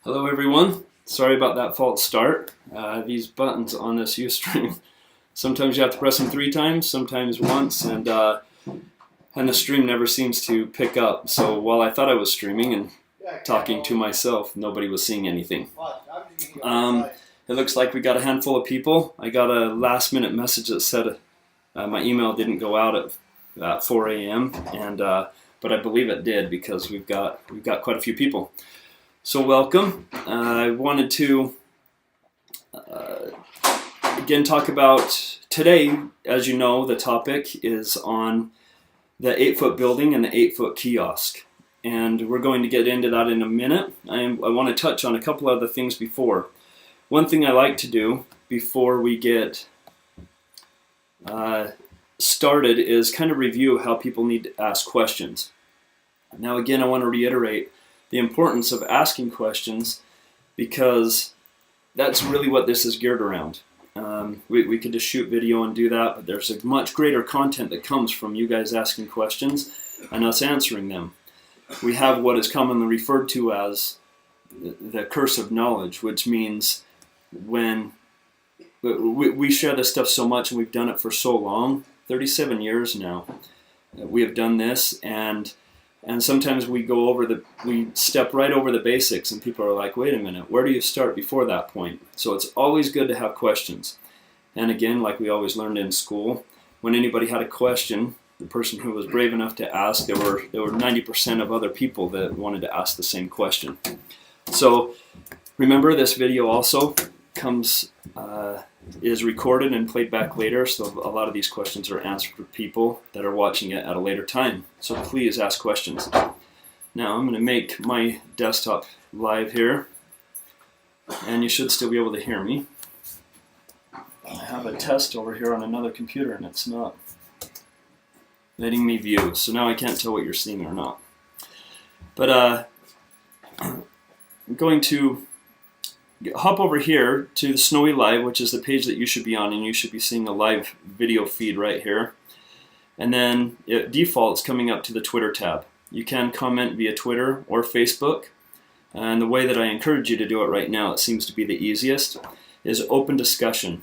Hello everyone, sorry about that false start. These buttons on this Ustream, sometimes you have to press them 3 times, sometimes once, and the stream never seems to pick up. So while I thought I was streaming and talking to myself, nobody was seeing anything. It looks like we got a handful of people. I got a last minute message that said my email didn't go out at 4 a.m. But I believe it did because we've got quite a few people. So welcome. I wanted to again talk about today. As you know, the topic is on the 8-foot building and the 8-foot kiosk, and we're going to get into that in a minute. I want to touch on a couple other things before. One thing I like to do before we get started is kind of review how people need to ask questions. Now again, I want to reiterate the importance of asking questions, because that's really what this is geared around. We could just shoot video and do that, but there's a much greater content that comes from you guys asking questions and us answering them. We have what is commonly referred to as the curse of knowledge, which means when we share this stuff so much and we've done it for so long, 37 years now, we have done this, and sometimes we step right over the basics, and people are like, wait a minute, where do you start before that point? So it's always good to have questions. And again, like we always learned in school, when anybody had a question, the person who was brave enough to ask, there were 90% of other people that wanted to ask the same question. So remember, this video also is recorded and played back later, so a lot of these questions are answered for people that are watching it at a later time. So please ask questions. Now I'm going to make my desktop live here, and you should still be able to hear me. I have a test over here on another computer and it's not letting me view, so now I can't tell what you're seeing or not. But I'm going to hop over here to the Snowie Live, which is the page that you should be on, and you should be seeing a live video feed right here. And then it defaults coming up to the Twitter tab. You can comment via Twitter or Facebook, and the way that I encourage you to do it right now, it seems to be the easiest, is open discussion.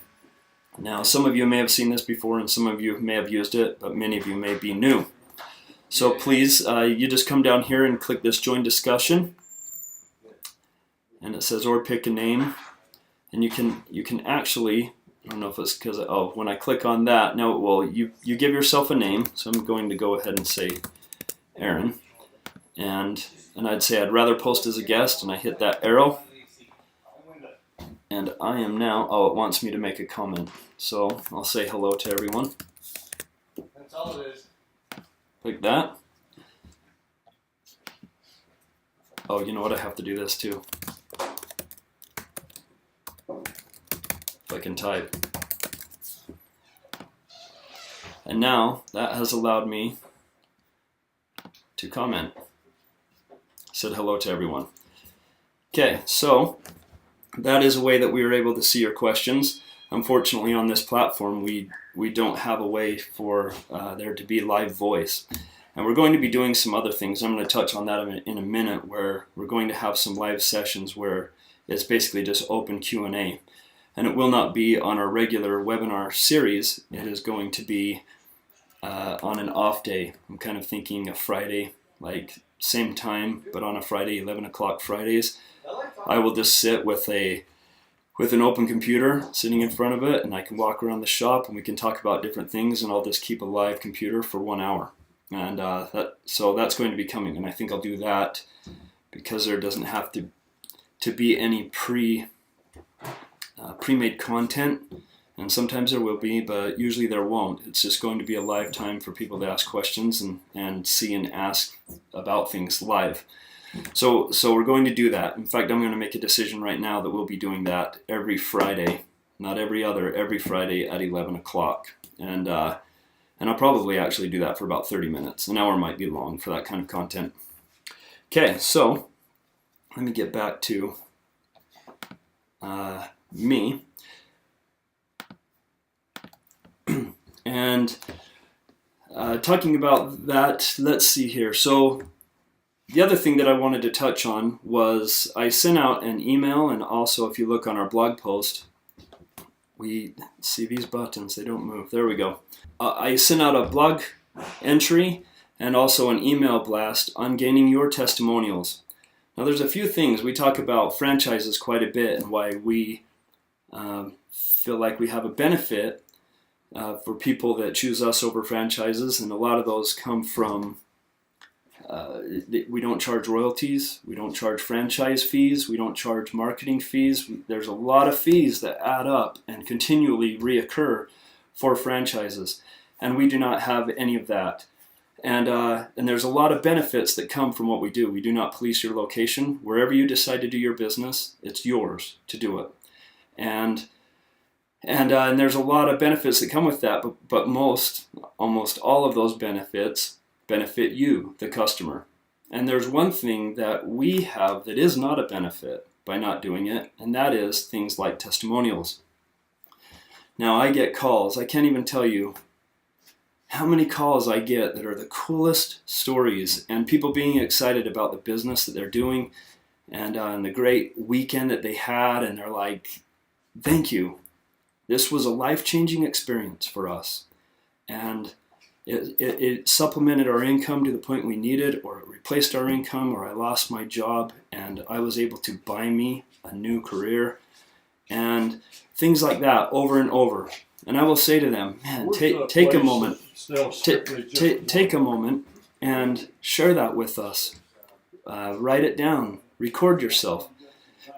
Now, some of you may have seen this before and some of you may have used it, but many of you may be new. So please, you just come down here and click this join discussion, and it says or pick a name, and you can actually, I don't know if it's because when I click on that, now you give yourself a name. So I'm going to go ahead and say Aaron, and I'd say I'd rather post as a guest, and I hit that arrow, and I am now, it wants me to make a comment, so I'll say hello to everyone. That's all it is. Like that. Oh, you know what, I have to do this too. If I can type. And now that has allowed me to comment. Said hello to everyone. Okay, so that is a way that we are able to see your questions. Unfortunately, on this platform, we don't have a way for there to be live voice. And we're going to be doing some other things. I'm going to touch on that in a minute, where we're going to have some live sessions where it's basically just open Q&A. And it will not be on our regular webinar series. It is going to be on an off day. I'm kind of thinking a Friday, like same time, but on a Friday, 11 o'clock Fridays. I will just sit with an open computer sitting in front of it, and I can walk around the shop and we can talk about different things, and I'll just keep a live computer for 1 hour. And so that's going to be coming, and I think I'll do that because there doesn't have to be any pre-made content, And sometimes there will be, but usually there won't. It's just going to be a live time for people to ask questions and see and ask about things live. So we're going to do that. In fact, I'm going to make a decision right now that we'll be doing that every Friday, not every other, every Friday at 11 o'clock. And I'll probably actually do that for about 30 minutes. An hour might be long for that kind of content. Okay, so let me get back to me. And talking about that, let's see here. So the other thing that I wanted to touch on was I sent out an email, and also if you look on our blog post, we see these buttons, they don't move. There we go. I sent out a blog entry and also an email blast on gaining your testimonials. Now there's a few things. We talk about franchises quite a bit and why we feel like we have a benefit for people that choose us over franchises, and a lot of those come from we don't charge royalties, we don't charge franchise fees, we don't charge marketing fees. There's a lot of fees that add up and continually reoccur for franchises, and we do not have any of that. And there's a lot of benefits that come from what we do. We do not police your location. Wherever you decide to do your business, it's yours to do it. And there's a lot of benefits that come with that, but almost all of those benefits benefit you, the customer. And there's one thing that we have that is not a benefit by not doing it, and that is things like testimonials. Now I get calls. I can't even tell you how many calls I get that are the coolest stories, and people being excited about the business that they're doing and the great weekend that they had, and they're like, thank you. This was a life-changing experience for us. And it supplemented our income to the point we needed, or it replaced our income, or I lost my job and I was able to buy me a new career, and things like that over and over. And I will say to them, man, take a moment, take a moment and share that with us. Write it down, record yourself.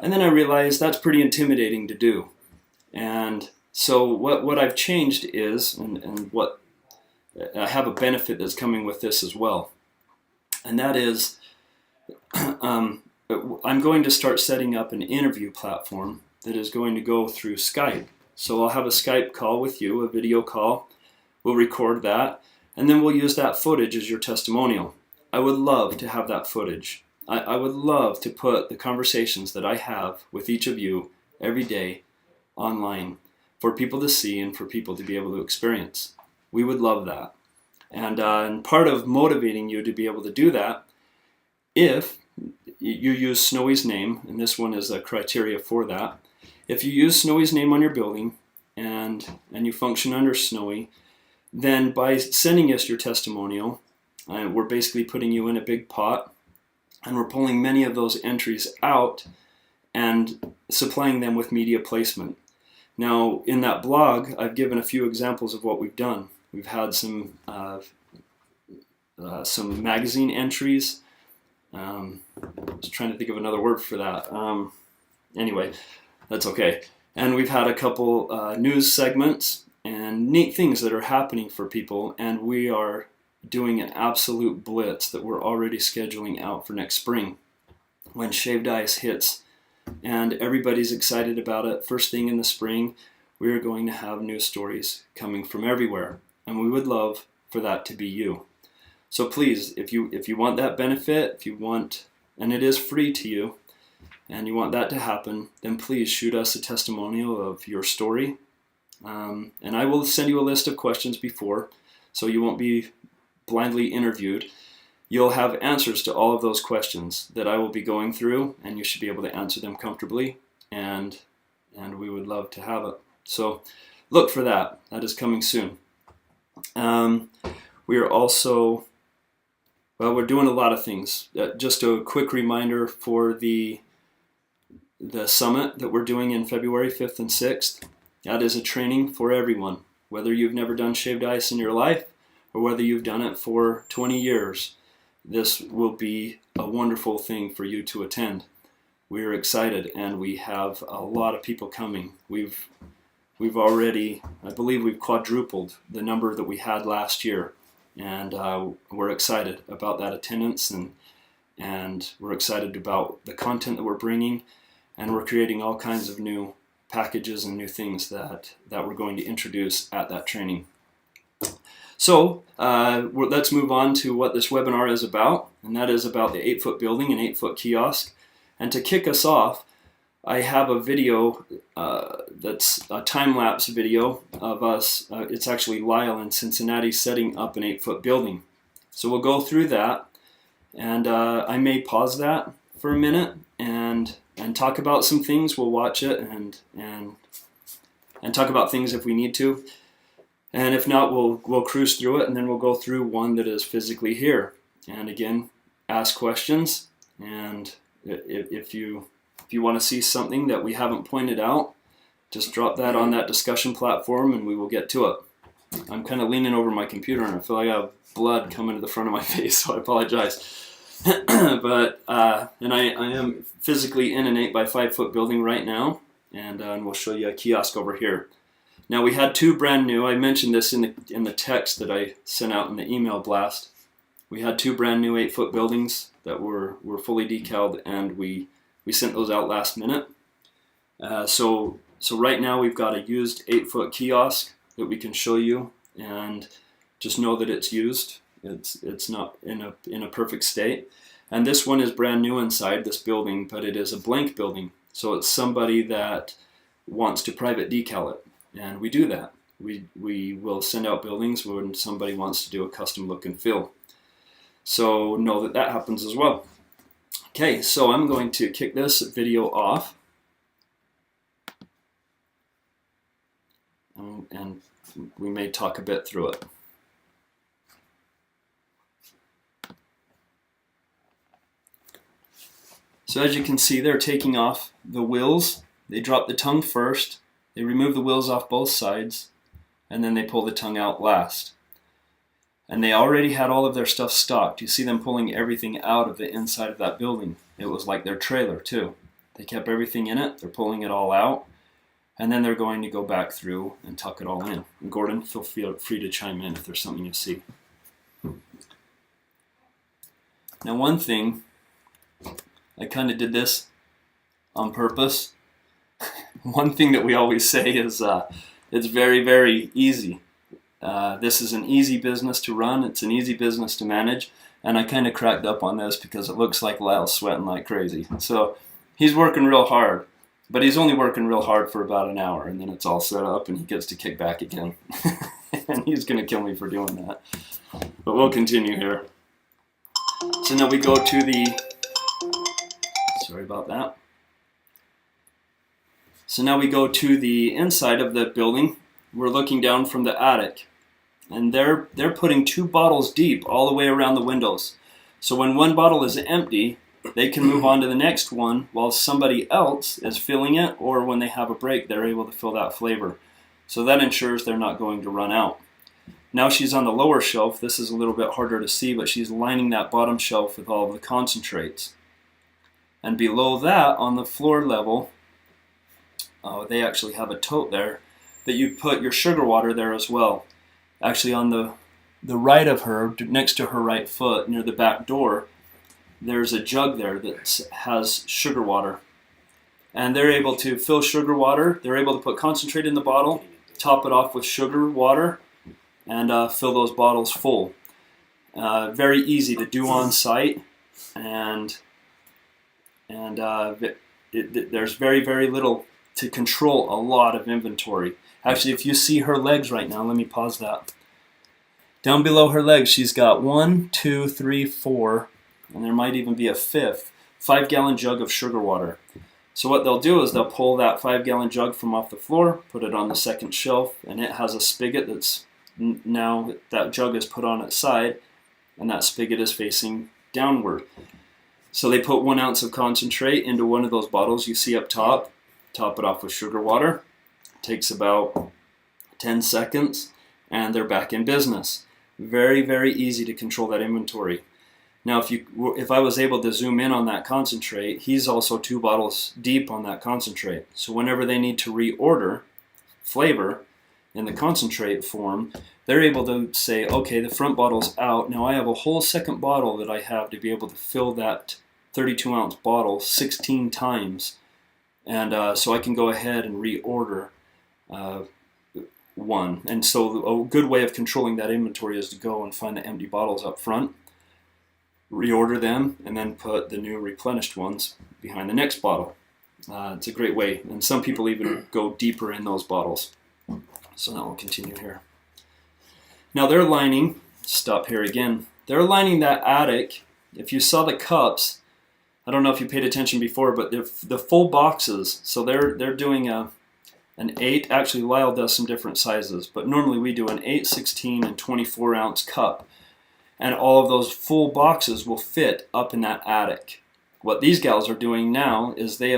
And then I realized that's pretty intimidating to do. And so what I've changed is, and what I have a benefit that's coming with this as well, and that is I'm going to start setting up an interview platform that is going to go through Skype. So I'll have a Skype call with you, a video call. We'll record that, and then we'll use that footage as your testimonial. I would love to have that footage. I would love to put the conversations that I have with each of you every day online for people to see and for people to be able to experience. We would love that. And part of motivating you to be able to do that, if you use Snowie's name, and this one is a criteria for that, if you use Snowie's name on your building and you function under Snowie, then by sending us your testimonial, we're basically putting you in a big pot, and we're pulling many of those entries out and supplying them with media placement. Now, in that blog, I've given a few examples of what we've done. We've had some magazine entries. I was trying to think of another word for that. Anyway, that's okay. And we've had a couple news segments and neat things that are happening for people, and we are doing an absolute blitz that we're already scheduling out for next spring when shaved ice hits, and everybody's excited about it. First thing in the spring, we are going to have news stories coming from everywhere, and we would love for that to be you. So please, if you want that benefit, if you want, and it is free to you, and you want that to happen, then please shoot us a testimonial of your story. And I will send you a list of questions before, so you won't be blindly interviewed. You'll have answers to all of those questions that I will be going through, and you should be able to answer them comfortably, and we would love to have it. So look for that. That is coming soon. We are also, well, we're doing a lot of things. Just a quick reminder for the summit that we're doing in February 5th and 6th. That is a training for everyone, whether you've never done shaved ice in your life or whether you've done it for 20 years. This will be a wonderful thing for you to attend. We're excited, and we have a lot of people coming. We've we've already, I believe we've quadrupled the number that we had last year. And we're excited about that attendance, and we're excited about the content that we're bringing, and we're creating all kinds of new packages and new things that we're going to introduce at that training. So let's move on to what this webinar is about, and that is about the 8-foot building and 8-foot kiosk. And to kick us off, I have a video that's a time-lapse video of us. It's actually Lyle in Cincinnati setting up an 8-foot building. So we'll go through that, and I may pause that for a minute and talk about some things. We'll watch it and talk about things if we need to. And if not, we'll cruise through it, and then we'll go through one that is physically here. And again, ask questions, and if you want to see something that we haven't pointed out, just drop that on that discussion platform and we will get to it. I'm kind of leaning over my computer and I feel like I have blood coming to the front of my face, so I apologize. But and I am physically in an 8x5 foot building right now, and we'll show you a kiosk over here. Now we had two brand new. I mentioned this in the text that I sent out in the email blast. We had two brand new 8-foot buildings that were fully decaled, and we sent those out last minute. So right now we've got a used 8-foot kiosk that we can show you, and just know that it's used. It's not in a perfect state. And this one is brand new inside this building, but it is a blank building. So it's somebody that wants to private decal it, and we do that. We will send out buildings when somebody wants to do a custom look and feel. So know that happens as well. Okay, so I'm going to kick this video off, and we may talk a bit through it. So as you can see, they're taking off the wheels. They drop the tongue first, they remove the wheels off both sides, and then they pull the tongue out last. And they already had all of their stuff stocked. You see them pulling everything out of the inside of that building. It was like their trailer too. They kept everything in it, they're pulling it all out, and then they're going to go back through and tuck it all in. And Gordon, feel free to chime in if there's something you see. Now one thing, I kind of did this on purpose. One thing that we always say is it's very, very easy. This is an easy business to run. It's an easy business to manage. And I kind of cracked up on this because it looks like Lyle's sweating like crazy. So he's working real hard, but he's only working real hard for about an hour, and then it's all set up and he gets to kick back again. And he's going to kill me for doing that. But we'll continue here. So now we go to the... Sorry about that. So now we go to the inside of the building. We're looking down from the attic, and they're putting 2 bottles deep all the way around the windows. So when one bottle is empty, they can move on to the next one while somebody else is filling it, or when they have a break, they're able to fill that flavor. So that ensures they're not going to run out. Now she's on the lower shelf. This is a little bit harder to see, but she's lining that bottom shelf with all of the concentrates. And below that, on the floor level, they actually have a tote there that you put your sugar water there as well. Actually, on the right of her, next to her right foot, near the back door, there's a jug there that has sugar water. And they're able to fill sugar water. They're able to put concentrate in the bottle, top it off with sugar water, and fill those bottles full. Very easy to do on site, and there's very, very little to control a lot of inventory. Actually, if you see her legs right now, let me pause that. Down below her legs, she's got 1, 2, 3, 4, and there might even be a 5th, 5-gallon jug of sugar water. So what they'll do is they'll pull that 5-gallon jug from off the floor, put it on the second shelf, and it has a spigot that's now that jug is put on its side, and that spigot is facing downward. So they put 1 ounce of concentrate into one of those bottles you see up top, top it off with sugar water. It takes about 10 seconds, and they're back in business. Very, very easy to control that inventory. Now, if I was able to zoom in on that concentrate, he's also 2 bottles deep on that concentrate. So whenever they need to reorder flavor in the concentrate form, they're able to say, okay, the front bottle's out. Now I have a whole second bottle that I have to be able to fill that 32-ounce bottle 16 times. And so I can go ahead and reorder one. And so a good way of controlling that inventory is to go and find the empty bottles up front, reorder them, and then put the new replenished ones behind the next bottle. It's a great way. And some people even go deeper in those bottles. So now we'll continue here. Now they're lining, stop here again, they're lining that attic. If you saw the cups, I don't know if you paid attention before, but they're the full boxes. So they're doing an 8, actually Lyle does some different sizes, but normally we do an 8, 16, and 24 ounce cup. And all of those full boxes will fit up in that attic. What these gals are doing now is they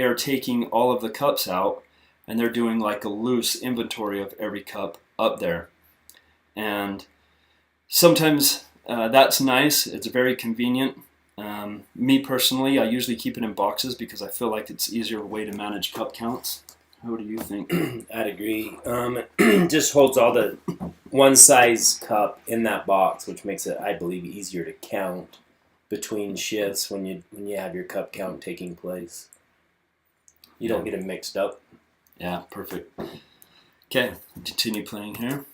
are taking all of the cups out, and they're doing like a loose inventory of every cup up there. And sometimes that's nice. It's very convenient. Me personally, I usually keep it in boxes because I feel like it's easier way to manage cup counts. How do you think? I'd agree. Just holds all the one size cup in that box, which makes it, I believe, easier to count between shifts when you have your cup count taking place. You don't get them mixed up. Yeah, perfect. Okay, continue playing here.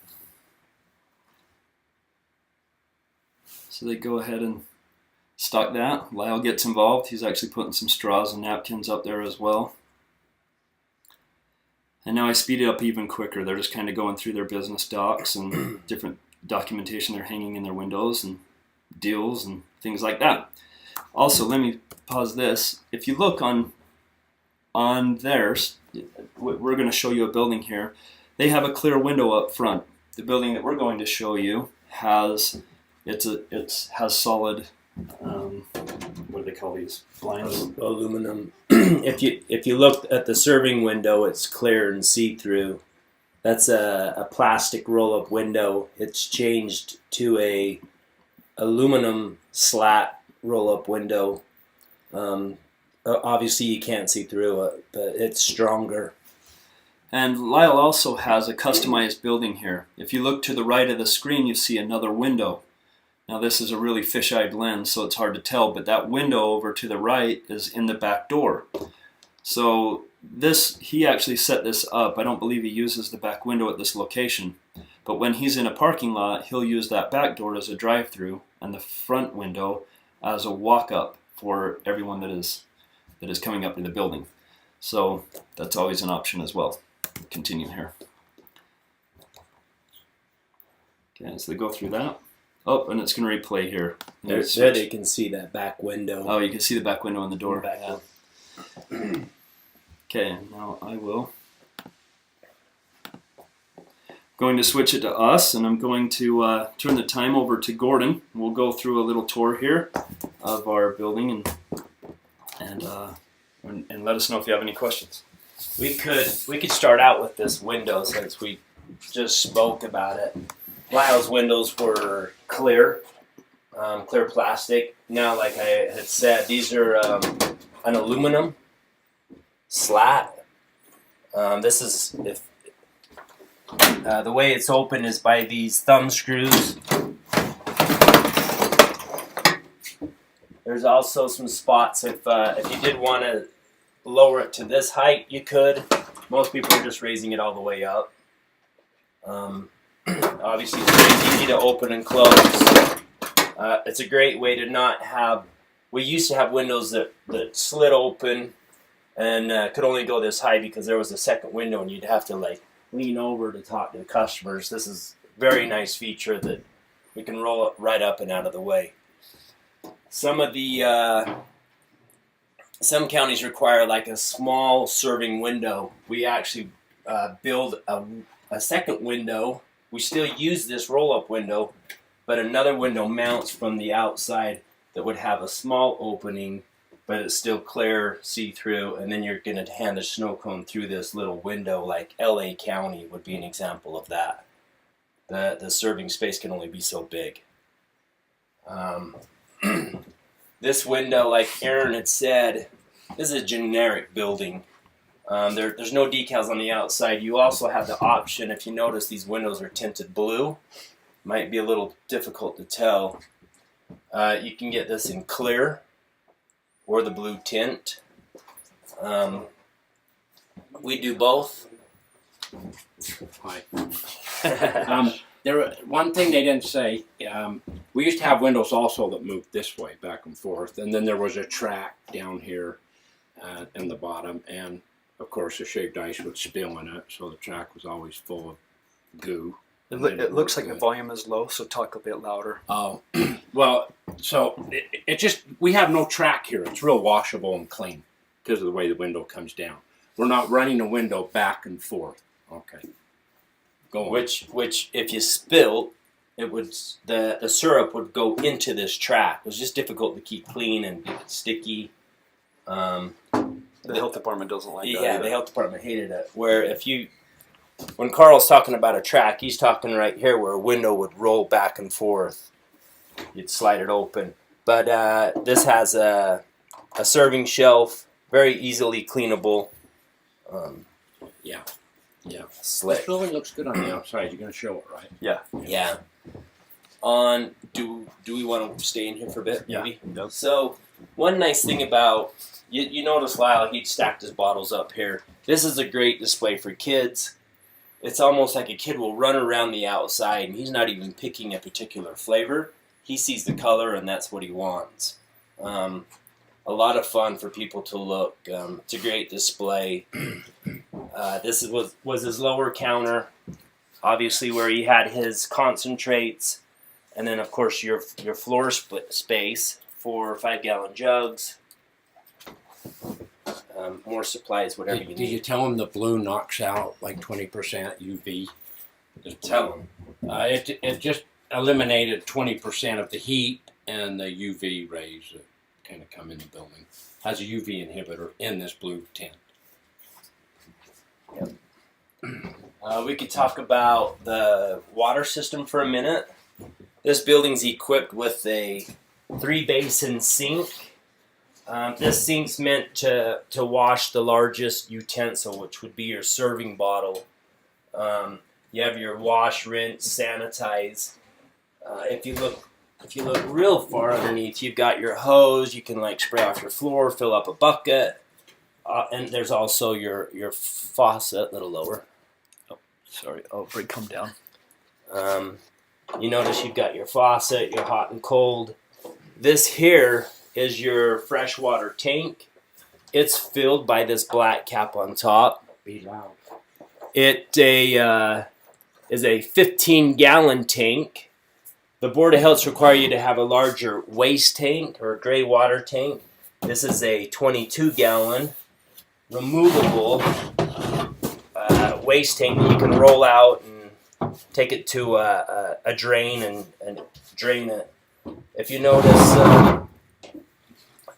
So they go ahead and stock that. Lyle gets involved. He's actually putting some straws and napkins up there as well. And now I speed it up even quicker. They're just kind of going through their business docs and different documentation they're hanging in their windows and deals and things like that. Also, let me pause this. If you look on theirs, we're going to show you a building here. They have a clear window up front. The building that we're going to show you has solid. What do they call these? Blinds? Aluminum. If you look at the serving window, it's clear and see-through. That's a plastic roll-up window. It's changed to a aluminum slat roll-up window. Obviously, you can't see through it, but it's stronger. And Lyle also has a customized building here. If you look to the right of the screen, you see another window. Now this is a really fish-eyed lens, so it's hard to tell, but that window over to the right is in the back door. So he actually set this up. I don't believe he uses the back window at this location, but when he's in a parking lot, he'll use that back door as a drive-through and the front window as a walk-up for everyone that is coming up to the building. So that's always an option as well. Continue here. Okay, so they go through that. Oh, and it's going to replay here. There they can see that back window. Oh, you can see the back window on the door. Yeah. Okay, now I will. Going to switch it to us, and I'm going to turn the time over to Gordon. We'll go through a little tour here of our building and let us know if you have any questions. We could start out with this window since we just spoke about it. Lyle's windows were clear plastic. Now, like I had said, these are an aluminum slat. This is the way it's open is by these thumb screws. There's also some spots if you did want to lower it to this height, you could. Most people are just raising it all the way up. Obviously, it's very easy to open and close. It's a great way to not have. We used to have windows that slid open and could only go this high because there was a second window and you'd have to like lean over to talk to the customers. This is a very nice feature that we can roll it right up and out of the way. Some counties require like a small serving window. We actually build a second window. We still use this roll-up window, but another window mounts from the outside that would have a small opening, but it's still clear, see-through, and then you're going to hand a snow cone through this little window, like LA County would be an example of that. The serving space can only be so big. This window, like Aaron had said, this is a generic building. There's no decals on the outside. You also have the option, if you notice, these windows are tinted blue. Might be a little difficult to tell. You can get this in clear or the blue tint. We do both. Hi. One thing they didn't say, we used to have windows also that moved this way, back and forth, and then there was a track down here in the bottom, and of course the shaved ice would spill in it, so the track was always full of goo. It looks like the volume is low, so talk a bit louder. Oh, well, so it just, we have no track here. It's real washable and clean because of the way the window comes down. We're not running the window back and forth. Okay. Go on. Which if you spill, it would the syrup would go into this track. It was just difficult to keep clean and sticky. The health department doesn't like that. Yeah, the health department hated it. When Carl's talking about a track, he's talking right here where a window would roll back and forth. You'd slide it open. But this has a serving shelf, very easily cleanable. Yeah. Slick. This building looks good on the outside. You're going to show it, right? Yeah. Do we want to stay in here for a bit? Maybe? Yeah. So one nice thing about you notice Lyle, he'd stacked his bottles up here. This is a great display for kids. It's almost like a kid will run around the outside and he's not even picking a particular flavor. He sees the color and that's what he wants. A lot of fun for people to look. It's a great display. This was his lower counter, obviously where he had his concentrates, and then of course your floor split space for 5-gallon jugs. More supplies, whatever you need. Did you tell him the blue knocks out like 20% UV? Tell him. It just eliminated 20% of the heat and the UV rays that kind of come in the building. Has a UV inhibitor in this blue tint. Yep. We could talk about the water system for a minute. This building's equipped with a 3-basin sink. This sink's meant to wash the largest utensil, which would be your serving bottle. You have your wash, rinse, sanitize. If you look real far underneath, you've got your hose. You can like spray off your floor, fill up a bucket, and there's also your faucet. A little lower. Oh, sorry. Oh, come down. You notice you've got your faucet, your hot and cold. This here is your freshwater tank. It's filled by this black cap on top. Be loud. It is a 15-gallon tank. The Board of Health require you to have a larger waste tank or a gray water tank. This is a 22-gallon removable waste tank that you can roll out and take it to a drain and drain it. If you notice,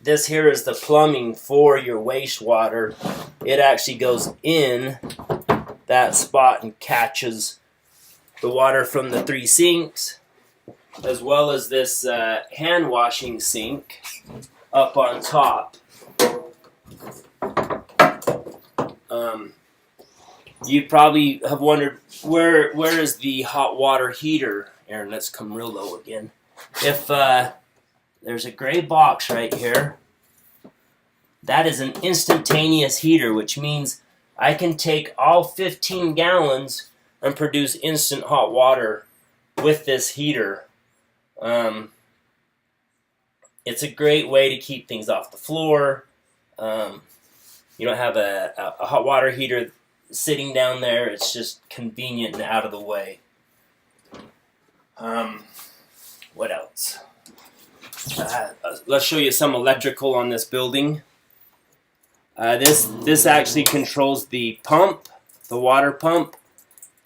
this here is the plumbing for your wastewater. It actually goes in that spot and catches the water from the 3 sinks, as well as this hand washing sink up on top. You probably have wondered where is the hot water heater? Aaron, let's come real low again. If there's a gray box right here, that is an instantaneous heater, which means I can take all 15 gallons and produce instant hot water with this heater. It's a great way to keep things off the floor. You don't have a hot water heater sitting down there. It's just convenient and out of the way. What else? Let's show you some electrical on this building. This actually controls the pump, the water pump.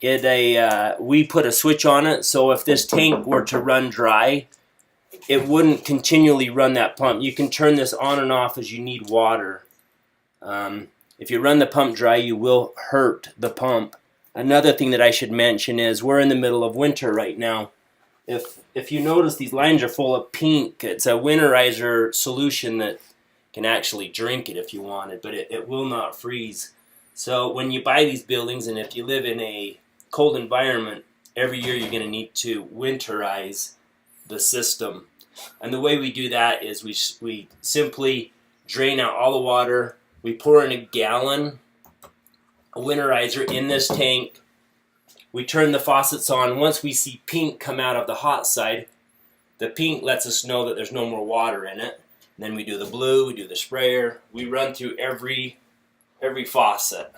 We put a switch on it, so if this tank were to run dry, it wouldn't continually run that pump. You can turn this on and off as you need water. If you run the pump dry, you will hurt the pump. Another thing that I should mention is we're in the middle of winter right now. If you notice, these lines are full of pink. It's a winterizer solution that can actually drink it if you wanted, but it will not freeze. So when you buy these buildings, and if you live in a cold environment, every year you're going to need to winterize the system. And the way we do that is we simply drain out all the water. We pour in a gallon of winterizer in this tank. We turn the faucets on. Once we see pink come out of the hot side, the pink lets us know that there's no more water in it. And then we do the blue, we do the sprayer. We run through every faucet.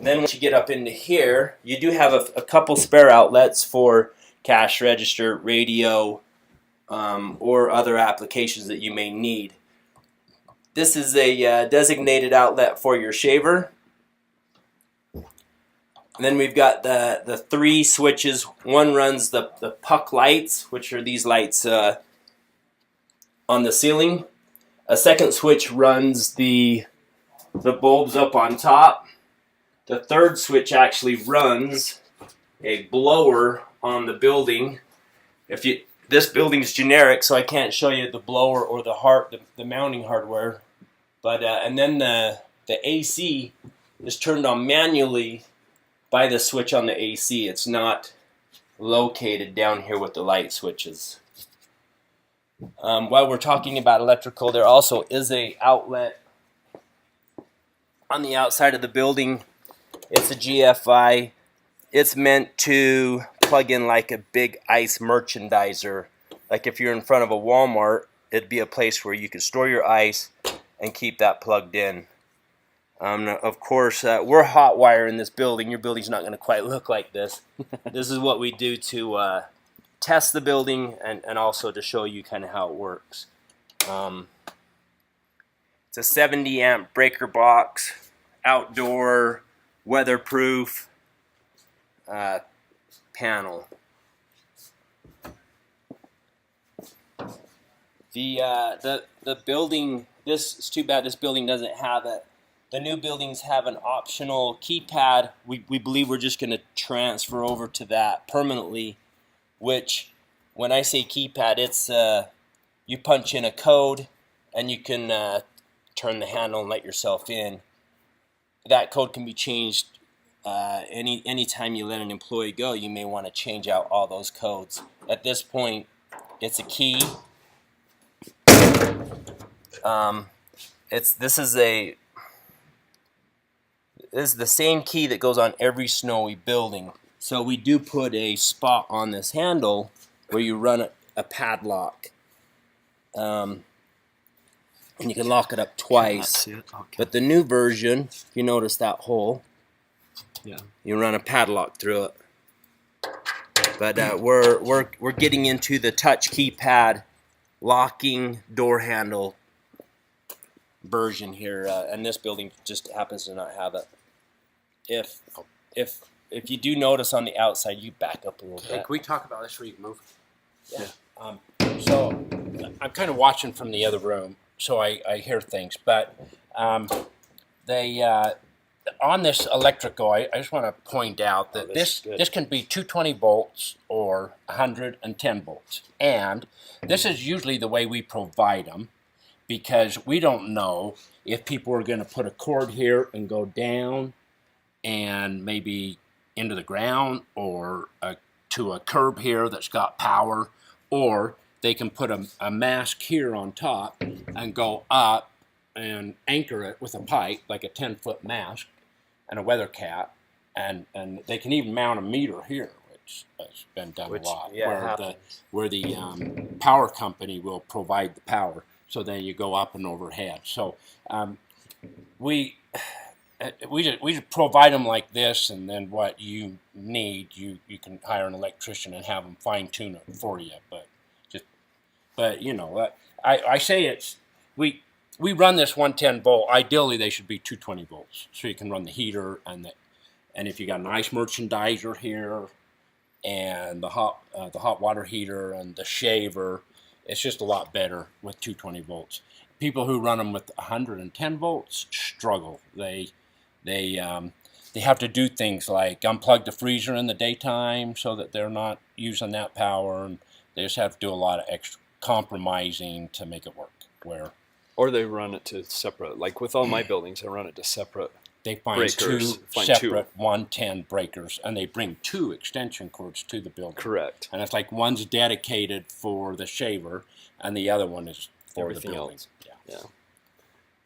Then once you get up into here, you do have a couple spare outlets for cash register, radio, or other applications that you may need. This is a designated outlet for your shaver. And then we've got the 3 switches. One runs the puck lights, which are these lights on the ceiling. A second switch runs the bulbs up on top. The third switch actually runs a blower on the building. This building's generic, so I can't show you the blower or the mounting hardware. But and then the AC is turned on manually by the switch on the AC. It's not located down here with the light switches. While we're talking about electrical, there also is a outlet on the outside of the building. It's a GFI. It's meant to plug in like a big ice merchandiser. Like if you're in front of a Walmart, it'd be a place where you could store your ice and keep that plugged in. Of course, we're hot wire in this building. Your building's not going to quite look like this. This is what we do to test the building and also to show you kind of how it works. It's a 70 amp breaker box, outdoor, weatherproof panel. The building, this is too bad this building doesn't have it. The new buildings have an optional keypad. We believe we're just going to transfer over to that permanently, which when I say keypad, it's you punch in a code and you can turn the handle and let yourself in. That code can be changed any time you let an employee go. You may want to change out all those codes. At this point, it's a key. This is the same key that goes on every Snowie building. So we do put a spot on this handle where you run a padlock. And you can lock it up twice. Okay. But the new version, if you notice that hole, Yeah. you run a padlock through it. But we're getting into the touch keypad locking door handle version here, and this building just happens to not have it. If you do notice on the outside, you back up a little Hey, bit. can we talk about this where you can move? Yeah. So I'm kind of watching from the other room, so I hear things. But they on this electrical, I just want to point out that this can be 220 volts or 110 volts, and this is usually the way we provide them, because we don't know if people are going to put a cord here and go down and maybe into the ground, or to a curb here that's got power, or they can put a mast here on top and go up and anchor it with a pipe, like a 10-foot mast and a weather cap, and they can even mount a meter here, which has been done a lot, where the power company will provide the power, so then you go up and overhead. So we just provide them like this, and then what you need, you can hire an electrician and have them fine tune it for you. But you know, I say it's we run this 110 volt. Ideally, they should be 220 volts, so you can run the heater and if you got an ice merchandiser here and the hot water heater and the shaver, it's just a lot better with 220 volts. People who run them with 110 volts struggle. They have to do things like unplug the freezer in the daytime so that they're not using that power, and they just have to do a lot of extra compromising to make it work. Where Or they run it to separate. Like with all my buildings, I run it to separate. They find Breakers. two Find separate 110 breakers, and they bring 2 extension cords to the building. Correct. And it's like one's dedicated for the shaver, and the other one is for Everything the building. else. Yeah. Yeah,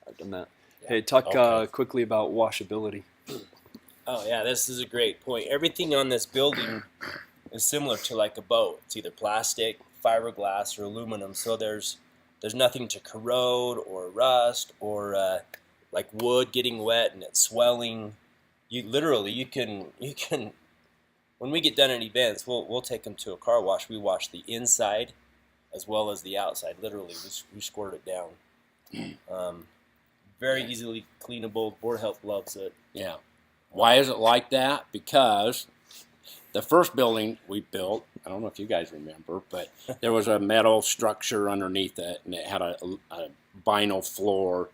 I've done that. Yeah. Hey, talk Okay. quickly about washability. Oh yeah, this is a great point. Everything on this building is similar to like a boat. It's either plastic, fiberglass, or aluminum. So there's nothing to corrode or rust or like wood getting wet and it's swelling. You can when we get done at events, we'll take them to a car wash. We wash the inside as well as the outside. Literally, we squirt it down. Very easily cleanable. Board Health loves it. Yeah. Why is it like that? Because the first building we built, I don't know if you guys remember, but there was a metal structure underneath it, and it had a vinyl floor,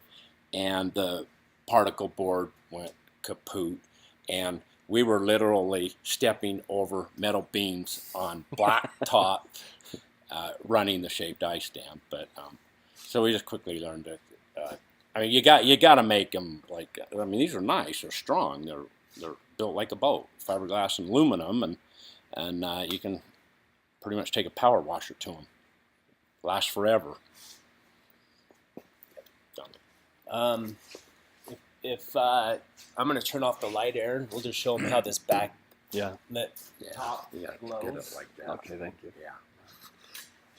and the particle board went kaput, and we were literally stepping over metal beams on black top, running the shaved ice dam. But so we just quickly learned to. I mean, you got to make them like. I mean, these are nice. They're strong. They're built like a boat, fiberglass and aluminum, and you can pretty much take a power washer to them. Lasts forever. Done. If I'm going to turn off the light, Aaron, we'll just show them how this back Yeah. top You got to glows. get it like that. Okay, thank you. Yeah.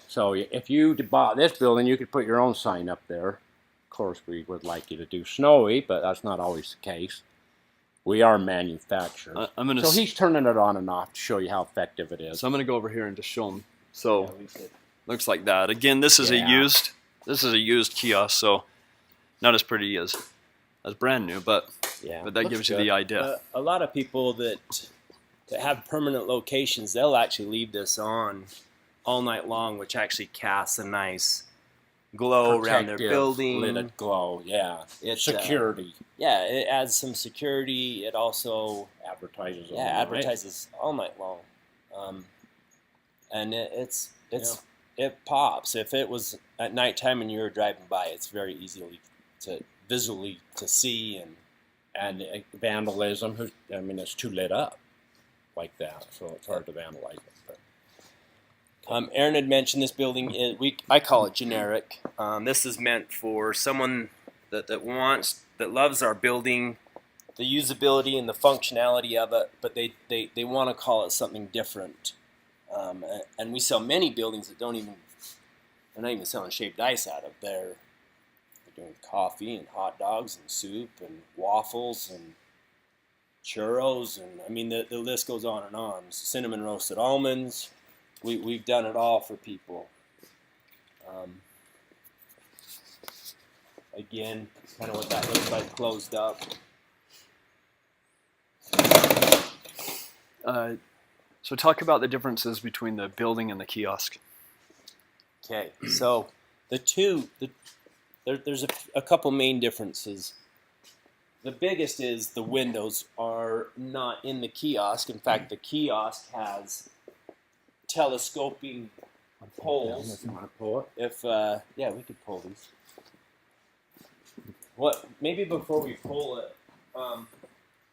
So if you bought this building, you could put your own sign up there. Of course, we would like you to do Snowie, but that's not always the case. We are manufacturers. I'm gonna. So he's turning it on and off to show you how effective it is. So I'm gonna go over here and just show them. So Yeah, we could. looks like that. Again, this is Yeah. a used kiosk, so not as pretty as brand new, but Yeah, that looks gives you good. the idea. A lot of people that have permanent locations, they'll actually leave this on all night long, which actually casts a nice glow around their Protective, building. Lidded glow, yeah. It's Security. yeah, it adds some security. It also Advertises. yeah advertises all night long, and it pops. If it was at nighttime and you were driving by, it's very easily visually to see And vandalism. I mean, it's too lit up like that, so it's hard to vandalize it. But. Aaron had mentioned this building is I call it generic. This is meant for someone that loves our building, the usability and the functionality of it, but they want to call it something different. And we sell many buildings that they're not even selling shaved ice out of. They're doing coffee and hot dogs and soup and waffles and churros, and I mean the list goes on and on. Cinnamon roasted almonds. We've done it all for people. Again, kind of what that looks like closed up. So talk about the differences between the building and the kiosk. Okay, so there's a couple main differences. The biggest is the windows are not in the kiosk. In fact, the kiosk has telescoping poles. If you want to pull it. If yeah, we could pull these. Maybe before we pull it,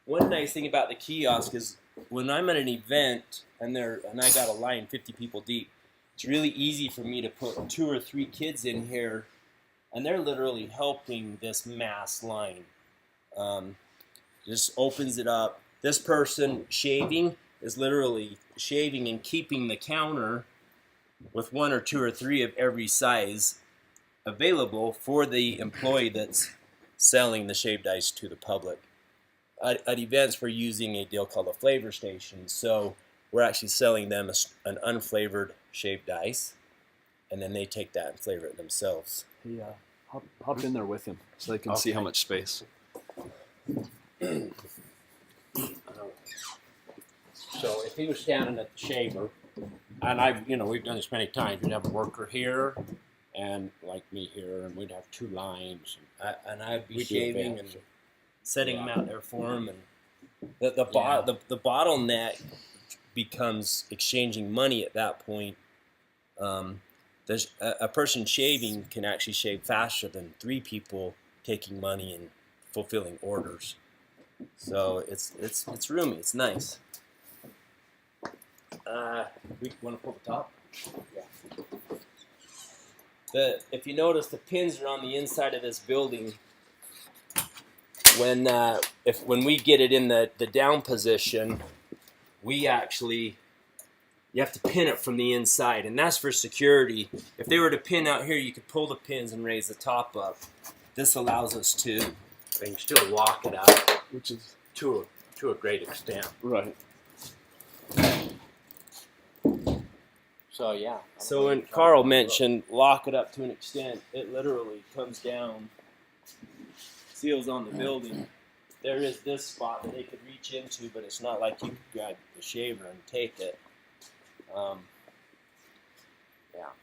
one nice thing about the kiosk is when I'm at an event and I got a line 50 people deep, it's really easy for me to put 2 or 3 kids in here, and they're literally helping this mass line. Just opens it up. This person shaving is literally shaving and keeping the counter with 1 or 2 or 3 of every size available for the employee that's selling the shaved ice to the public. At events, we're using a deal called a flavor station. So we're actually selling them an unflavored shaved ice, and then they take that and flavor it themselves. Hey, hop in there with him so they can see how Okay. much space. So if he was standing at the shaver, and we've done this many times. We'd have a worker here, and like me here, and we'd have 2 lines. And I'd be We do shaving events. and setting them out there for them, and the Yeah. bottleneck becomes exchanging money at that point. a person shaving can actually shave faster than 3 people taking money and fulfilling orders. So it's roomy. It's nice. We want to pull the top. Yeah. If you notice, the pins are on the inside of this building. When we get it in the down position, you have to pin it from the inside, and that's for security. If they were to pin out here, you could pull the pins and raise the top up. This allows us to. They can still lock it up, which is to a great extent. Right. So yeah. So when Carl mentioned lock it up to an extent, it literally comes down, seals on the building. There is this spot that they could reach into, but it's not like you could grab the shaver and take it.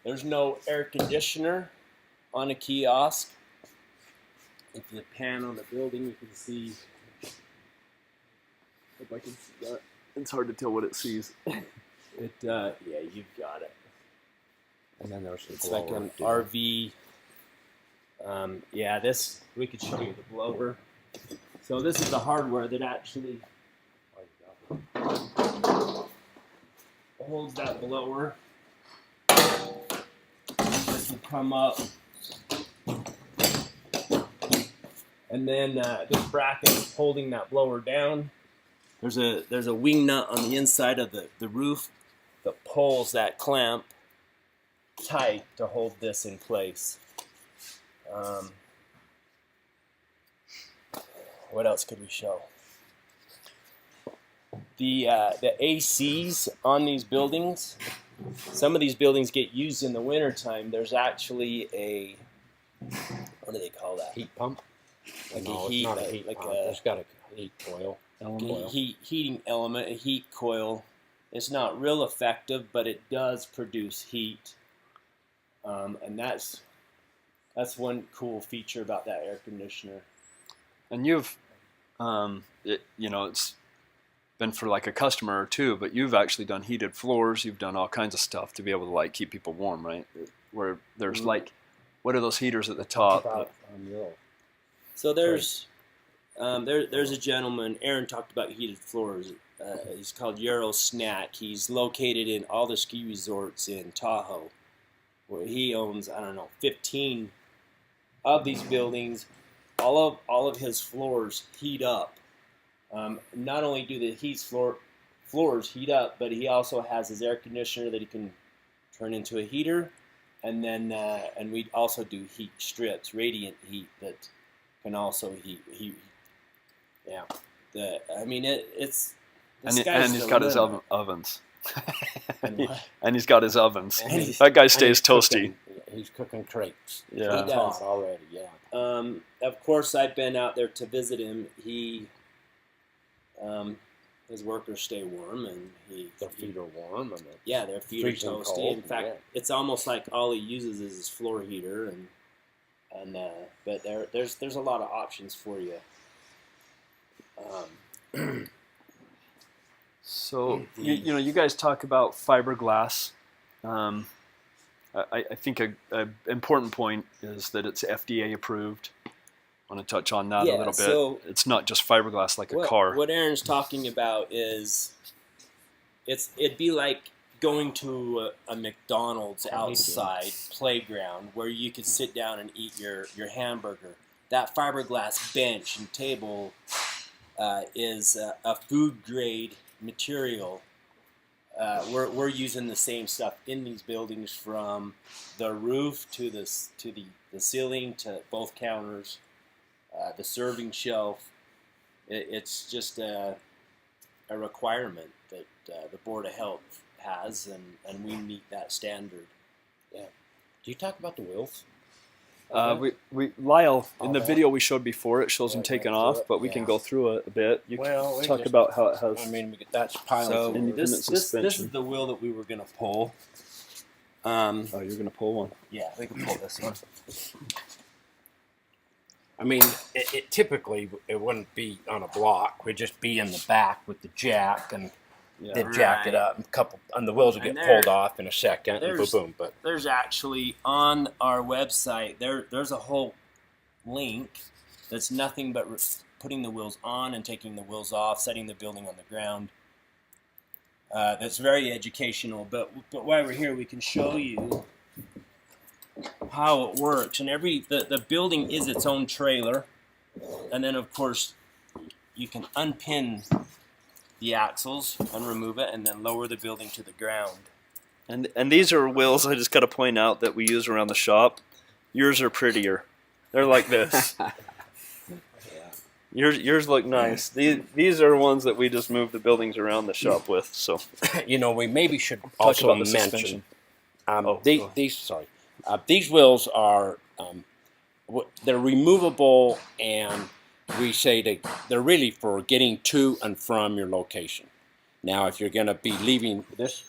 There's no air conditioner on a kiosk. If you pan on the building, you can see. If I can see that. It's hard to tell what it sees. Yeah, you've got it. And then there's It's like an RV. This we could show you the blower. So this is the hardware that actually holds that blower. This will come up, and then this bracket is holding that blower down. There's a wing nut on the inside of the roof that pulls that clamp tight to hold this in place. What else could we show? The ACs on these buildings. Some of these buildings get used in the wintertime. There's actually a, what do they call that? heat pump. Like No, a heat, it's not a heat like pump. a It's got a heat coil. heating element, a heat coil. It's not real effective, but it does produce heat, and that's one cool feature about that air conditioner. And you've, it's been for like a customer or two, but you've actually done heated floors. You've done all kinds of stuff to be able to like keep people warm, right? Where there's like, what are those heaters at the top? So there's a gentleman. Aaron talked about heated floors. He's called Euro Snack. He's located in all the ski resorts in Tahoe, where he owns 15 of these buildings. All of his floors heat up. Not only do the floors heat up, but he also has his air conditioner that he can turn into a heater, and then and we also do heat strips, radiant heat that can also heat. Yeah, it's. And he's got his ovens. And he's got his ovens. And That guy stays toasty. He's cooking crepes. Yeah. He does. Already, yeah. Of course, I've been out there to visit him. His workers stay warm, and Their feet are warm. And their feet are freezing toasty. cold, In fact, yeah. it's almost like all he uses is his floor heater, but there's a lot of options for you. So you guys talk about fiberglass. I think a important point is that it's FDA approved. I want to touch on that a little bit. So it's not just fiberglass like a car. What Aaron's talking about is it'd be like going to a McDonald's outside playground where you could sit down and eat your hamburger. That fiberglass bench and table is a food grade material. We're using the same stuff in these buildings, from the roof to the ceiling to both counters, the serving shelf. It's just a requirement that the Board of Health has, and we meet that standard. Yeah. Do you talk about the wheels? Lyle, in the video we showed before, it shows them taking off, but we can go through it a bit. You can talk about how it has. That's piles. So independent this suspension. is the wheel that we were going to pull. You're going to pull one. Yeah, we can pull this one. It typically it wouldn't be on a block. We'd just be in the back with the jack, and then jack it up, and the wheels will get pulled off in a second, and boom, boom. But there's actually on our website there's a whole link that's nothing but putting the wheels on and taking the wheels off, setting the building on the ground. That's very educational. But while we're here, we can show you how it works. And the building is its own trailer, and then of course you can unpin the axles and remove it, and then lower the building to the ground. And these are wheels, I just got to point out, that we use around the shop. Yours are prettier. They're like this. Yours look nice. These are ones that we just move the buildings around the shop with. So, we maybe should also about the mention suspension. These wheels are they're removable, and we say they're really for getting to and from your location. Now, if you're going to be leaving this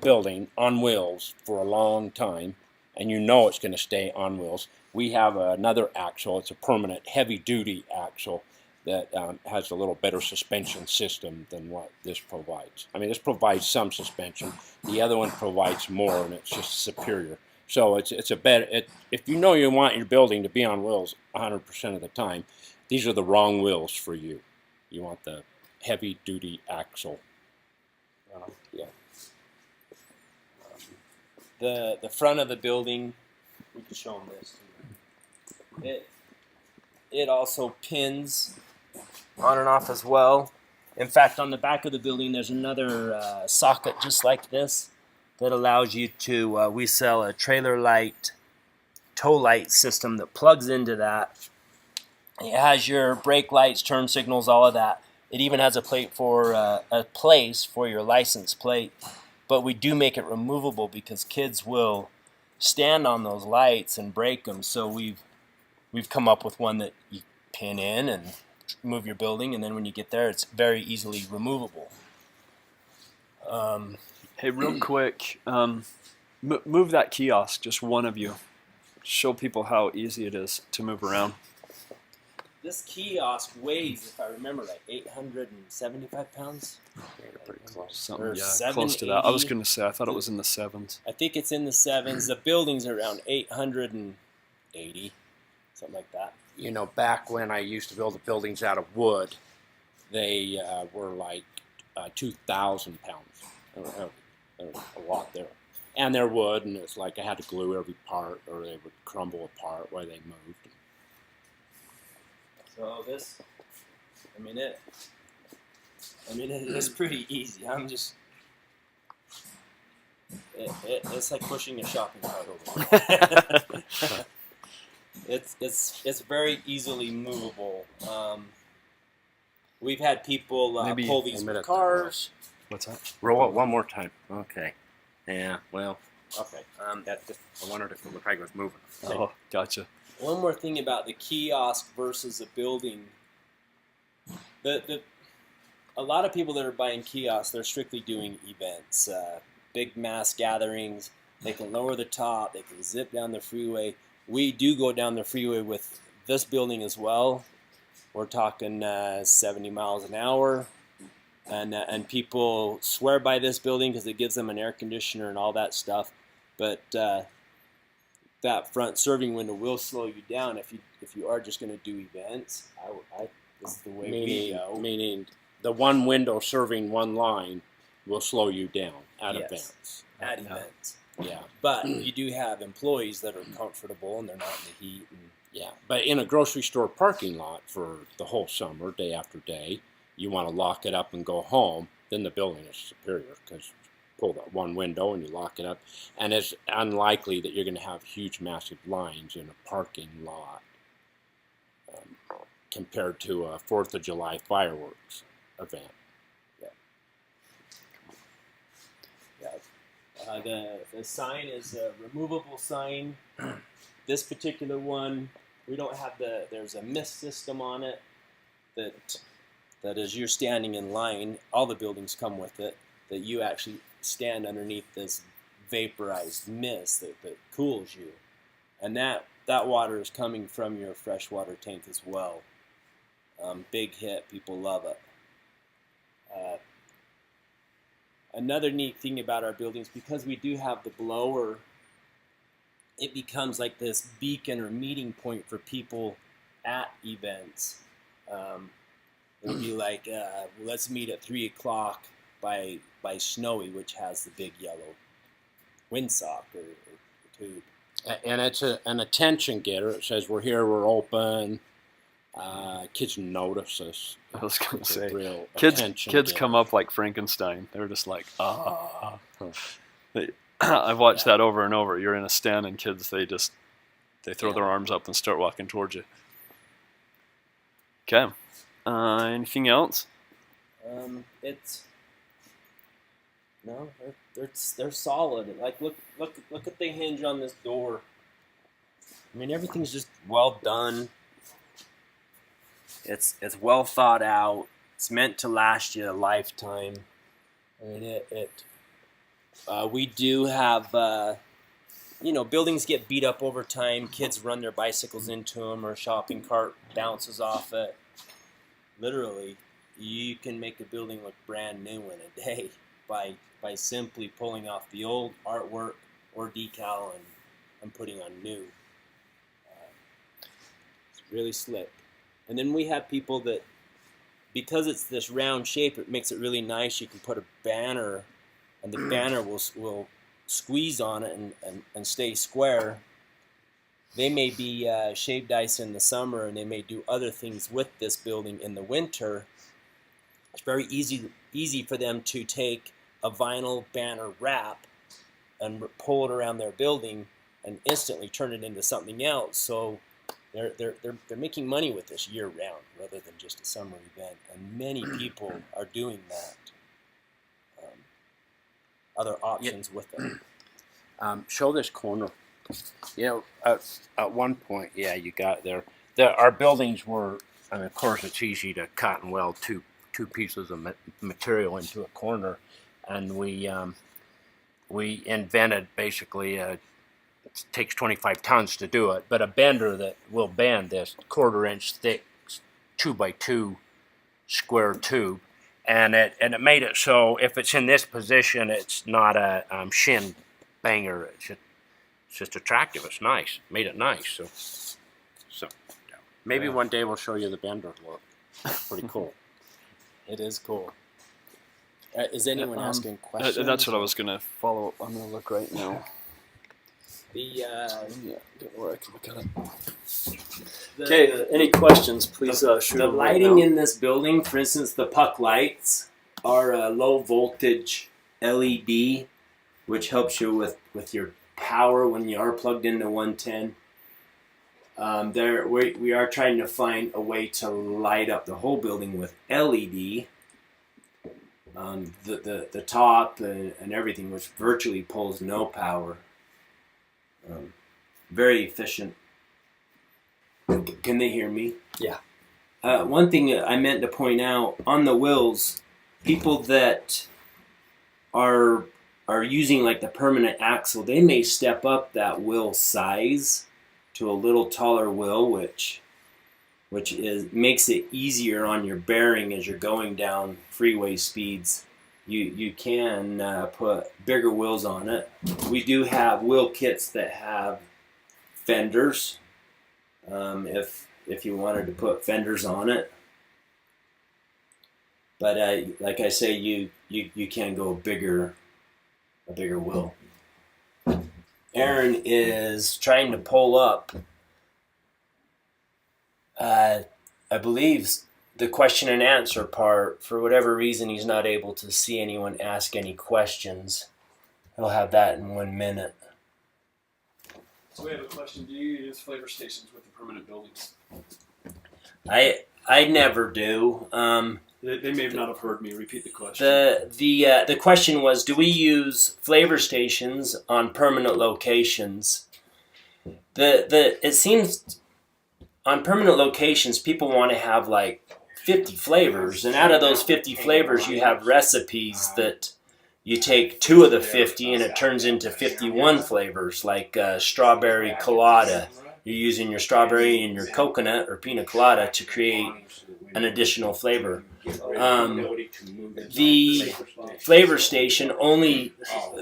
building on wheels for a long time, and it's going to stay on wheels, we have another axle. It's a permanent heavy-duty axle that has a little better suspension system than what this provides. I mean, this provides some suspension. The other one provides more, and it's just superior. So it's a better. If you want your building to be on wheels 100% of the time, these are the wrong wheels for you. You want the heavy-duty axle. Yeah. The front of the building, we can show them this. It also pins on and off as well. In fact, on the back of the building, there's another socket just like this that allows you to. We sell a trailer light, tow light system that plugs into that. It has your brake lights, turn signals, all of that. It even has a place for your license plate. But we do make it removable because kids will stand on those lights and break them. So we've come up with one that you pin in and move your building, and then when you get there, it's very easily removable. Hey, real quick, move that kiosk, just one of you. Show people how easy it is to move around. This kiosk weighs, if I remember right, 875 pounds. Pretty close. Something, Or close to that. I was going to say, I thought it was in the 7s. I think it's in the 7s. The building's around 880, something like that. Back when I used to build the buildings out of wood, they were like 2,000 pounds. There was a lot there. And they're wood, and it's like I had to glue every part, or they would crumble apart while they moved. So this, it's pretty easy. It's like pushing a shopping cart over. It's very easily movable. We've had people pull these with cars. What's that? Roll it one more time. Okay. Yeah. Well. Okay. I wondered if the tag was moving. Oh, gotcha. One more thing about the kiosk versus a building. A lot of people that are buying kiosks, they're strictly doing events, big mass gatherings. They can lower the top. They can zip down the freeway. We do go down the freeway with this building as well. We're talking 70 miles an hour. And people swear by this building because it gives them an air conditioner and all that stuff. But that front serving window will slow you down if you are just going to do events. This is the way we go. Meaning the one window serving one line will slow you down at events. At events. Yeah. But you do have employees that are comfortable and they're not in the heat. Yeah. But in a grocery store parking lot for the whole summer, day after day, you want to lock it up and go home, then the building is superior because pull that one window and you lock it up. And it's unlikely that you're going to have huge, massive lines in a parking lot compared to a 4th of July fireworks event. The sign is a removable sign. This particular one, we don't have there's a mist system on it that as you're standing in line, all the buildings come with it, that you actually stand underneath this vaporized mist that cools you. And that water is coming from your freshwater tank as well. Big hit, people love it. another neat thing about our buildings, because we do have the blower, it becomes like this beacon or meeting point for people at events. It would be like, let's meet at 3 o'clock by Snowie, which has the big yellow windsock or tube. And it's an attention getter. It says we're here, we're open. Kids notice us. I was gonna It's a say, real kids attention kids getter. come up like Frankenstein. They're just like, ah. I've watched that over and over. You're in a stand and kids, they throw their arms up and start walking towards you. Okay. Anything else? They're solid. Like look at the hinge on this door. I mean, everything's just well done. It's well thought out. It's meant to last you a lifetime. I mean, we do have, buildings get beat up over time. Kids run their bicycles into them, or a shopping cart bounces off it. Literally, you can make a building look brand new in a day by simply pulling off the old artwork or decal and putting on new. It's really slick. And then we have people that, because it's this round shape, it makes it really nice. You can put a banner, and the banner will squeeze on it and stay square. They may be shaved ice in the summer, and they may do other things with this building in the winter. It's very easy for them to take a vinyl banner wrap and pull it around their building and instantly turn it into something else. So they're making money with this year round rather than just a summer event, and many people are doing that. Other options with it. Show this corner. At one point, you got there. Our buildings were, and of course it's easy to cut and weld two pieces of material into a corner, and we invented basically it takes 25 tons to do it, but a bender that will bend this 1/4 inch thick 2x2 square tube, and it made it so if it's in this position, it's not a shin banger. It's just attractive. It's nice. Made it nice. So maybe one day we'll show you the bender look. Pretty cool. It is cool. Is anyone asking questions? That's what I was gonna follow up. I'm gonna look right now. Where I can look at it. Okay, any questions, please shoot The them right lighting now. in this building, for instance, the puck lights are a low voltage LED, which helps you with your power when you are plugged into 110. We are trying to find a way to light up the whole building with LED. The top and everything, which virtually pulls no power. Very efficient. Can they hear me? Yeah. One thing I meant to point out on the wheels, people that are using like the permanent axle, they may step up that wheel size to a little taller wheel, which makes it easier on your bearing as you're going down freeway speeds. You can put bigger wheels on it. We do have wheel kits that have fenders, if you wanted to put fenders on it. But like I say, you can go a bigger wheel. Aaron is trying to pull up, I believe, the question and answer part. For whatever reason, he's not able to see anyone ask any questions. He'll have that in 1 minute. So we have a question. Do you use flavor stations with the permanent buildings? I never do. They may not have heard me repeat the question. The question was, do we use flavor stations on permanent locations? It seems on permanent locations people want to have like 50 flavors, and out of those 50 flavors you have recipes that you take 2 of the 50 and it turns into 51 flavors, like strawberry colada. You're using your strawberry and your coconut or pina colada to create an additional flavor. The flavor station, only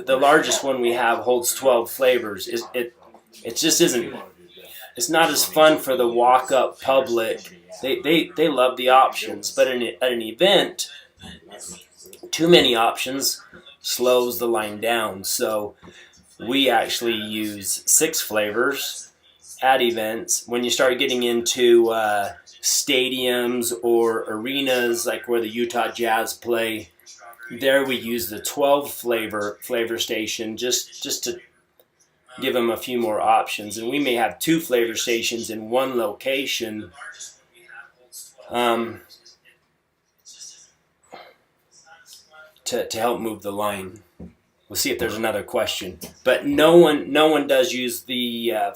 the largest one we have holds 12 flavors. It just isn't. It's not as fun for the walk-up public. They love the options, but at an event, too many options slows the line down. So we actually use 6 flavors at events. When you start getting into stadiums or arenas, like where the Utah Jazz play, there we use the 12 flavor station just to give them a few more options. And we may have 2 flavor stations in one location. To help move the line. We'll see if there's another question. But no one does use the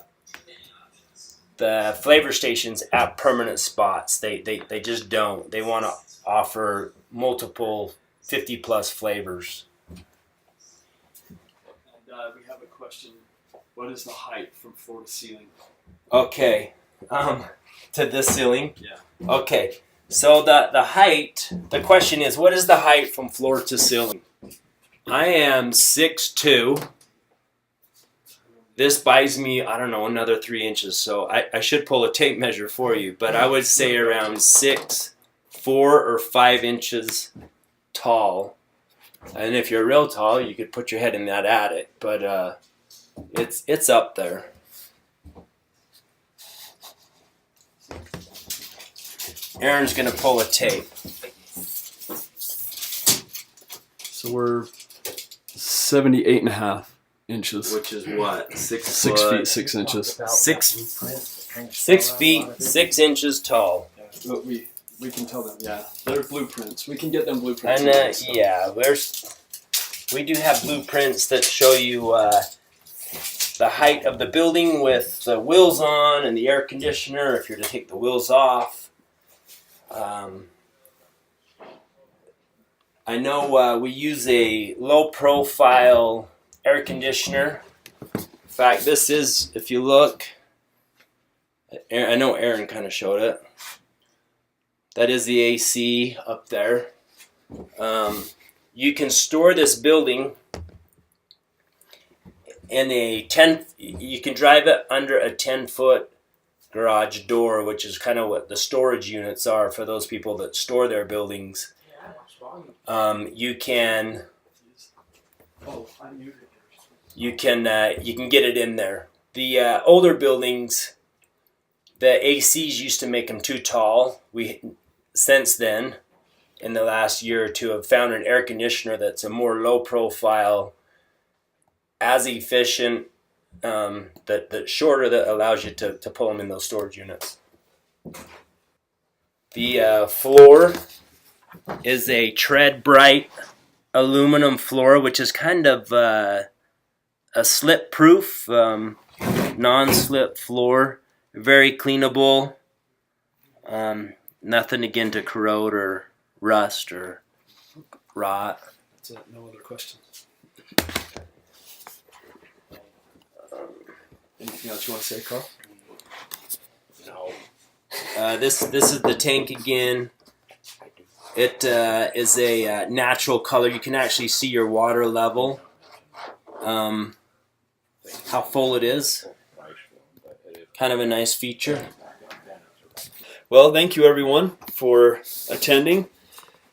flavor stations at permanent spots. They just don't. They want to offer multiple 50+ flavors. And we have a question. What is the height from floor to ceiling? Okay. To this ceiling? Yeah. Okay. So the height, the question is, what is the height from floor to ceiling? I am 6'2". This buys me, I don't know, another 3 inches. So I should pull a tape measure for you, but I would say around 4 or 5 inches tall. And if you're real tall, you could put your head in that attic, but it's up there. Aaron's going to pull a tape. So we're 78.5 inches. Which is what? 6 feet 6 inches. 6 feet 6 inches tall. But we can tell them, yeah. They're blueprints. We can get them blueprints. And yeah, we do have blueprints that show you the height of the building with the wheels on and the air conditioner if you're to take the wheels off. I know we use a low-profile air conditioner. In fact, this is, if you look, I know Aaron kind of showed it. That is the AC up there. You can store this building in you can drive it under a 10-foot garage door, which is kind of what the storage units are for those people that store their buildings. You can get it in there. The older buildings, the ACs used to make them too tall. We since then, in the last year or two, have found an air conditioner that's a more low profile, as efficient, that's shorter, that allows you to pull them in those storage units. The floor is a tread bright aluminum floor, which is kind of a slip proof, non-slip floor, very cleanable. Nothing again to corrode or rust or rot. That's it. No other questions. Anything else you want to say, Carl? No. This is the tank again. It is a natural color. You can actually see your water level, how full it is. Kind of a nice feature. Well, thank you everyone for attending.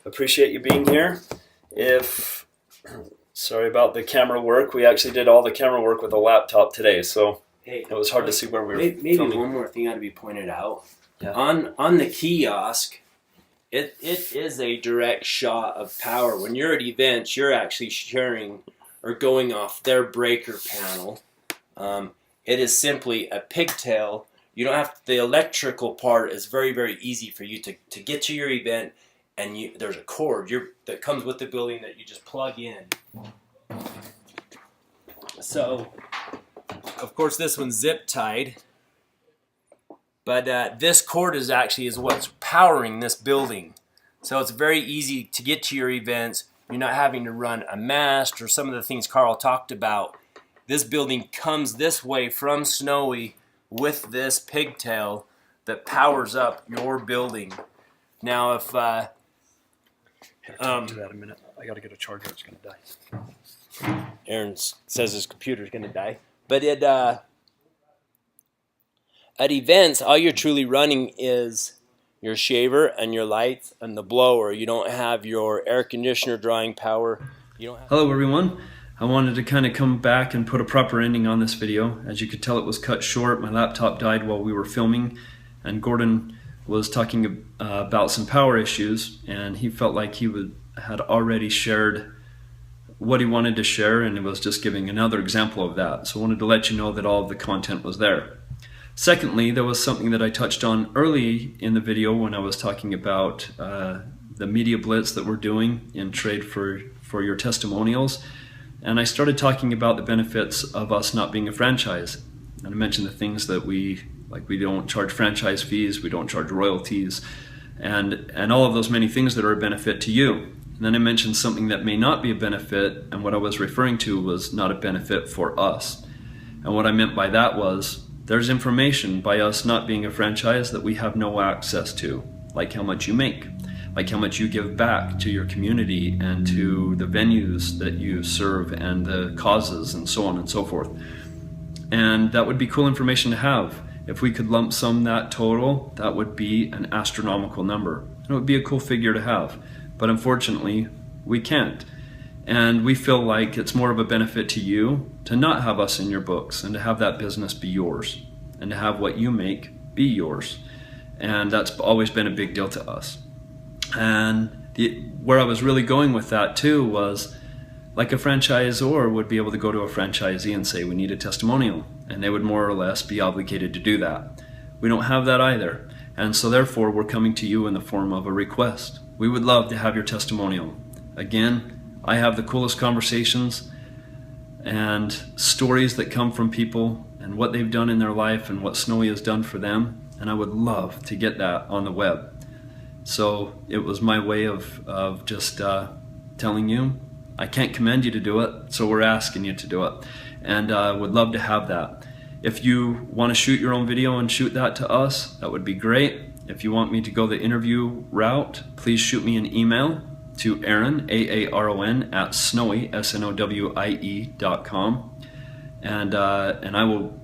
Appreciate you being here. Sorry about the camera work. We actually did all the camera work with a laptop today, so Hey, it was hard to see where we were maybe filming. one more thing ought to be pointed out. Yeah. On the kiosk, it is a direct shot of power. When you're at events, you're actually sharing or going off their breaker panel. It is simply a pigtail. You don't have the electrical part is very, very easy for you to get to your event, and there's a cord that comes with the building that you just plug in. So, of course, this one's zip tied, but this cord is what's powering this building. So it's very easy to get to your events. You're not having to run a mast or some of the things Carl talked about. This building comes this way from Snowie with this pigtail that powers up your building. Now, if Here, talk to that a minute. I got to get a charger. It's going to die. Aaron says his computer's going to die, but at events, all you're truly running is your shaver and your lights and the blower. You don't have your air conditioner drawing power. You don't have. Hello everyone. I wanted to kind of come back and put a proper ending on this video. As you could tell, it was cut short. My laptop died while we were filming, and Gordon was talking about some power issues, and he felt like he had already shared what he wanted to share, and it was just giving another example of that. So I wanted to let you know that all of the content was there. Secondly, there was something that I touched on early in the video when I was talking about the media blitz that we're doing in trade for your testimonials. And I started talking about the benefits of us not being a franchise. And I mentioned the things that we don't charge franchise fees, we don't charge royalties, and all of those many things that are a benefit to you. And then I mentioned something that may not be a benefit, and what I was referring to was not a benefit for us. And what I meant by that was, there's information by us not being a franchise that we have no access to, like how much you make, like how much you give back to your community and to the venues that you serve and the causes and so on and so forth. And that would be cool information to have. If we could lump sum that total, that would be an astronomical number. It would be a cool figure to have, but unfortunately, we can't. And we feel like it's more of a benefit to you to not have us in your books and to have that business be yours and to have what you make be yours. And that's always been a big deal to us. And where I was really going with that too was, like a franchisor would be able to go to a franchisee and say, we need a testimonial, and they would more or less be obligated to do that. We don't have that either. And so therefore we're coming to you in the form of a request. We would love to have your testimonial. Again, I have the coolest conversations and stories that come from people and what they've done in their life and what Snowie has done for them, and I would love to get that on the web. So it was my way of just telling you, I can't command you to do it, so we're asking you to do it, and I would love to have that. If you want to shoot your own video and shoot that to us, that would be great. If you want me to go the interview route, please shoot me an email to Aaron, AARON, at Snowie, SNOWIE.com, and I will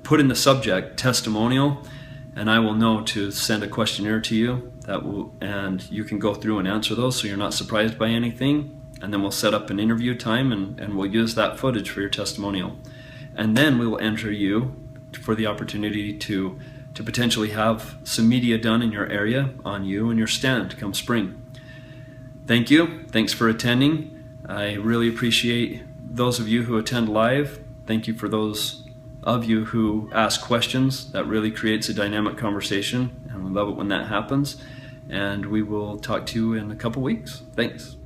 put in the subject testimonial, and I will know to send a questionnaire to you and you can go through and answer those so you're not surprised by anything, and then we'll set up an interview time and we'll use that footage for your testimonial, and then we will enter you for the opportunity to potentially have some media done in your area on you and your stand come spring. Thank you. Thanks for attending. I really appreciate those of you who attend live. Thank you for those of you who ask questions. That really creates a dynamic conversation, and we love it when that happens. And we will talk to you in a couple weeks. Thanks.